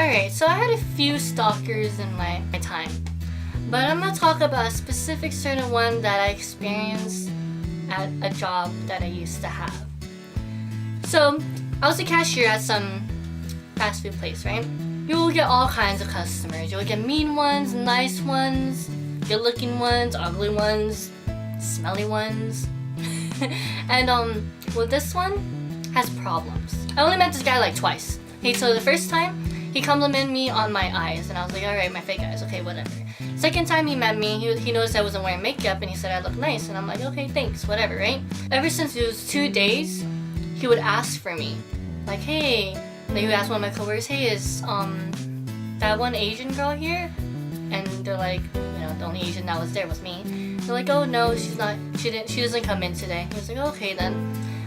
Alright, so I had a few stalkers in my time. But I'm gonna talk about a specific certain one that I experienced at a job that I used to have. So, I was a cashier at some fast food place, right? You will get all kinds of customers. You'll get mean ones, nice ones, good looking ones, ugly ones, smelly ones. And well, this one has problems. I only met this guy like twice. Okay, so the first time, he complimented me on my eyes, and I was like, alright, my fake eyes, okay, whatever. Second time he met me, he noticed I wasn't wearing makeup, and he said I look nice, and I'm like, okay, thanks, whatever, right? Ever since it was 2 days, he would ask for me. Like, hey, like he would ask one of my coworkers, hey, is that one Asian girl here? And they're like, you know, the only Asian that was there was me. They're like, oh no, she doesn't come in today. He was like, okay then.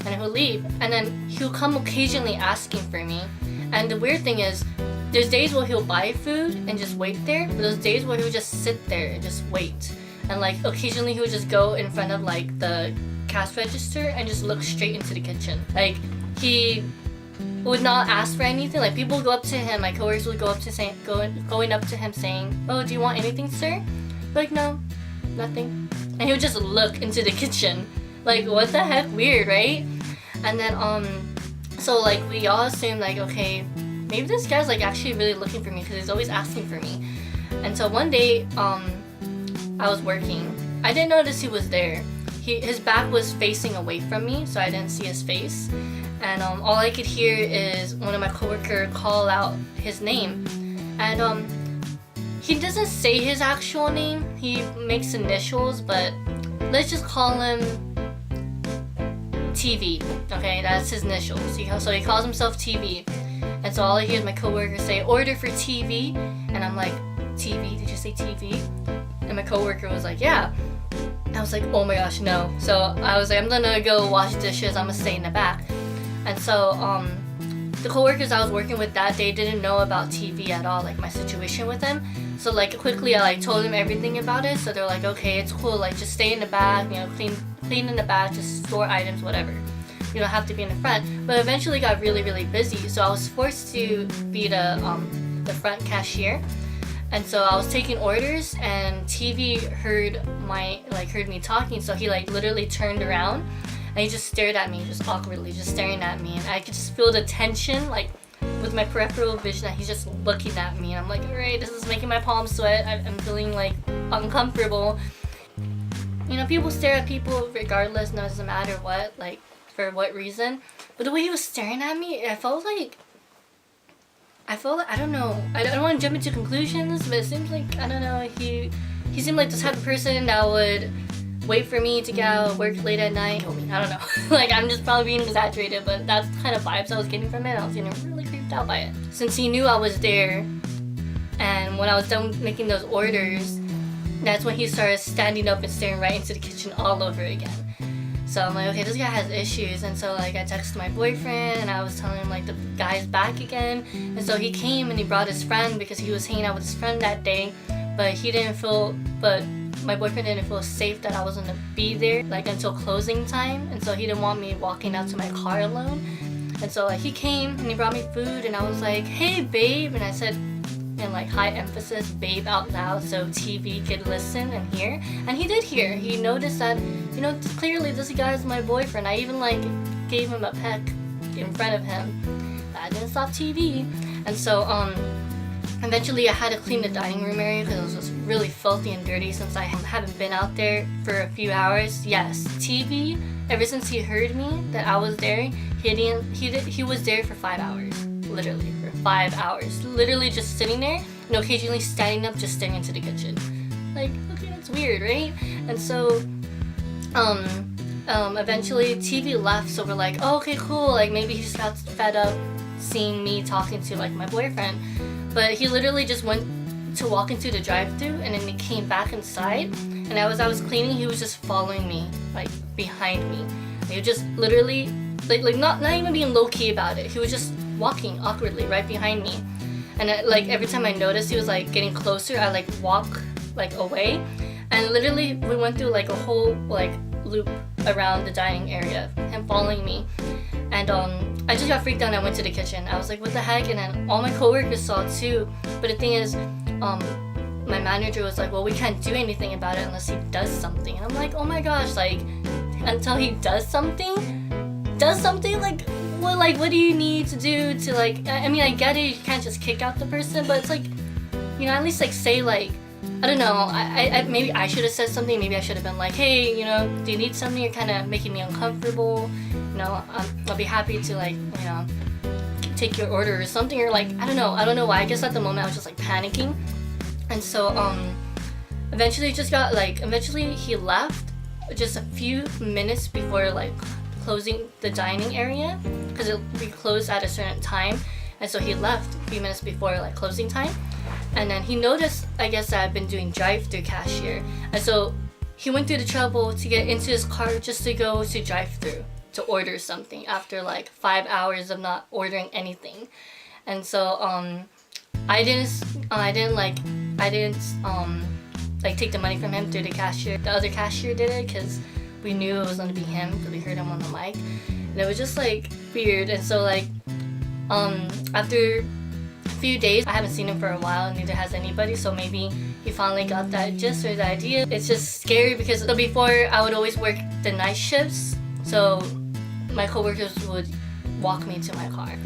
And he'll leave. And then he'll come occasionally asking for me. And the weird thing is, there's days where he'll buy food and just wait there, but there's days where he'll just sit there and just wait. And like occasionally he would just go in front of like the cash register and just look straight into the kitchen. Like he would not ask for anything. Like people would go up to him, my coworkers would going up to him saying, oh, do you want anything, sir? Like, no, nothing. And he would just look into the kitchen. Like, what the heck? Weird, right? And then so like we all assumed like, okay, maybe this guy's like actually really looking for me because he's always asking for me. And so one day I was working. I didn't notice he was there. His back was facing away from me, so I didn't see his face. And all I could hear is one of my coworkers call out his name. And he doesn't say his actual name. He makes initials, but let's just call him TV. Okay, that's his initials. So he calls himself TV. And so all I hear is my coworker say, order for TV. And I'm like, TV? Did you say TV? And my coworker was like, yeah. I was like, oh my gosh, no. So I was like, I'm gonna go wash dishes. I'm gonna stay in the back. And so the coworkers I was working with that day didn't know about TV at all, like my situation with him. So like quickly I like told them everything about it. So they're like, okay, it's cool. Like just stay in the back, you know, clean in the back, just store items, whatever. You don't have to be in the front. But eventually got really, really busy. So I was forced to be the front cashier. And so I was taking orders, and TV heard me talking. So he like literally turned around, and he just stared at me, just awkwardly, just staring at me. And I could just feel the tension, like with my peripheral vision, that he's just looking at me. And I'm like, alright, this is making my palms sweat. I'm feeling like uncomfortable. You know, people stare at people regardless, no, it doesn't matter what, like for what reason. But the way he was staring at me, I felt like, I don't know, I don't want to jump into conclusions, but it seems like, I don't know, he seemed like the type of person that would wait for me to get out, work late at night, kill me, I don't know. Like, I'm just probably being exaggerated, but that's the kind of vibes I was getting from it. I was getting really creeped out by it. Since he knew I was there, and when I was done making those orders, that's when he started standing up and staring right into the kitchen all over again. So I'm like, okay, this guy has issues. And so like I texted my boyfriend, and I was telling him like the guy's back again. And so he came and he brought his friend because he was hanging out with his friend that day, but my boyfriend didn't feel safe that I was gonna be there like until closing time. And so he didn't want me walking out to my car alone. And so like he came and he brought me food, and I was like, hey babe, and I said in like high emphasis babe out loud so TV could listen and hear. And he did hear. He noticed that, you know, clearly this guy is my boyfriend. I even like gave him a peck in front of him. That didn't stop TV. And so eventually I had to clean the dining room area because it was just really filthy and dirty since I haven't been out there for a few hours. Yes, TV, ever since he heard me that I was there, he was there for 5 hours. Literally for 5 hours, literally just sitting there and occasionally standing up, just staring into the kitchen. Like, okay, that's weird, right? And so eventually TV left, so we're like, oh, okay, cool, like maybe he just got fed up seeing me talking to like my boyfriend. But he literally just went to walk into the drive-thru, and then he came back inside, and as I was cleaning, he was just following me like behind me. He was just literally like not even being low-key about it. He was just walking awkwardly right behind me. And like every time I noticed he was like getting closer, I like walk like away. And literally we went through like a whole like loop around the dining area, him following me. And I just got freaked out and I went to the kitchen. I was like, what the heck? And then all my coworkers saw it too. But the thing is, my manager was like, well, we can't do anything about it unless he does something. And I'm like, oh my gosh, like, until he does something, like, what do you need to do to, like, I mean, I get it, you can't just kick out the person, but it's like, you know, at least, like, say, like, I don't know, I maybe I should have said something. Maybe I should have been like, hey, you know, do you need something? You're kind of making me uncomfortable. You know, I'll be happy to, like, you know, take your order or something. Or, like, I don't know why. I guess at the moment I was just, like, panicking. And so, eventually he left just a few minutes before, like, closing the dining area, because we closed at a certain time. And so he left a few minutes before, like, closing time. And then he noticed, I guess, that I've been doing drive-through cashier. And so he went through the trouble to get into his car just to go to drive-through to order something after, like, 5 hours of not ordering anything. And so I didn't take the money from him through the cashier. The other cashier did it because we knew it was gonna be him because we heard him on the mic. And it was just, like, weird. And so, like, after a few days, I haven't seen him for a while, and neither has anybody, so maybe he finally got that gist or the idea. It's just scary because before I would always work the night shifts, so my coworkers would walk me to my car.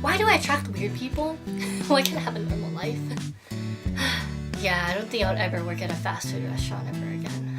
Why do I attract weird people? Why can't I have a normal life? Yeah, I don't think I would ever work at a fast food restaurant ever again.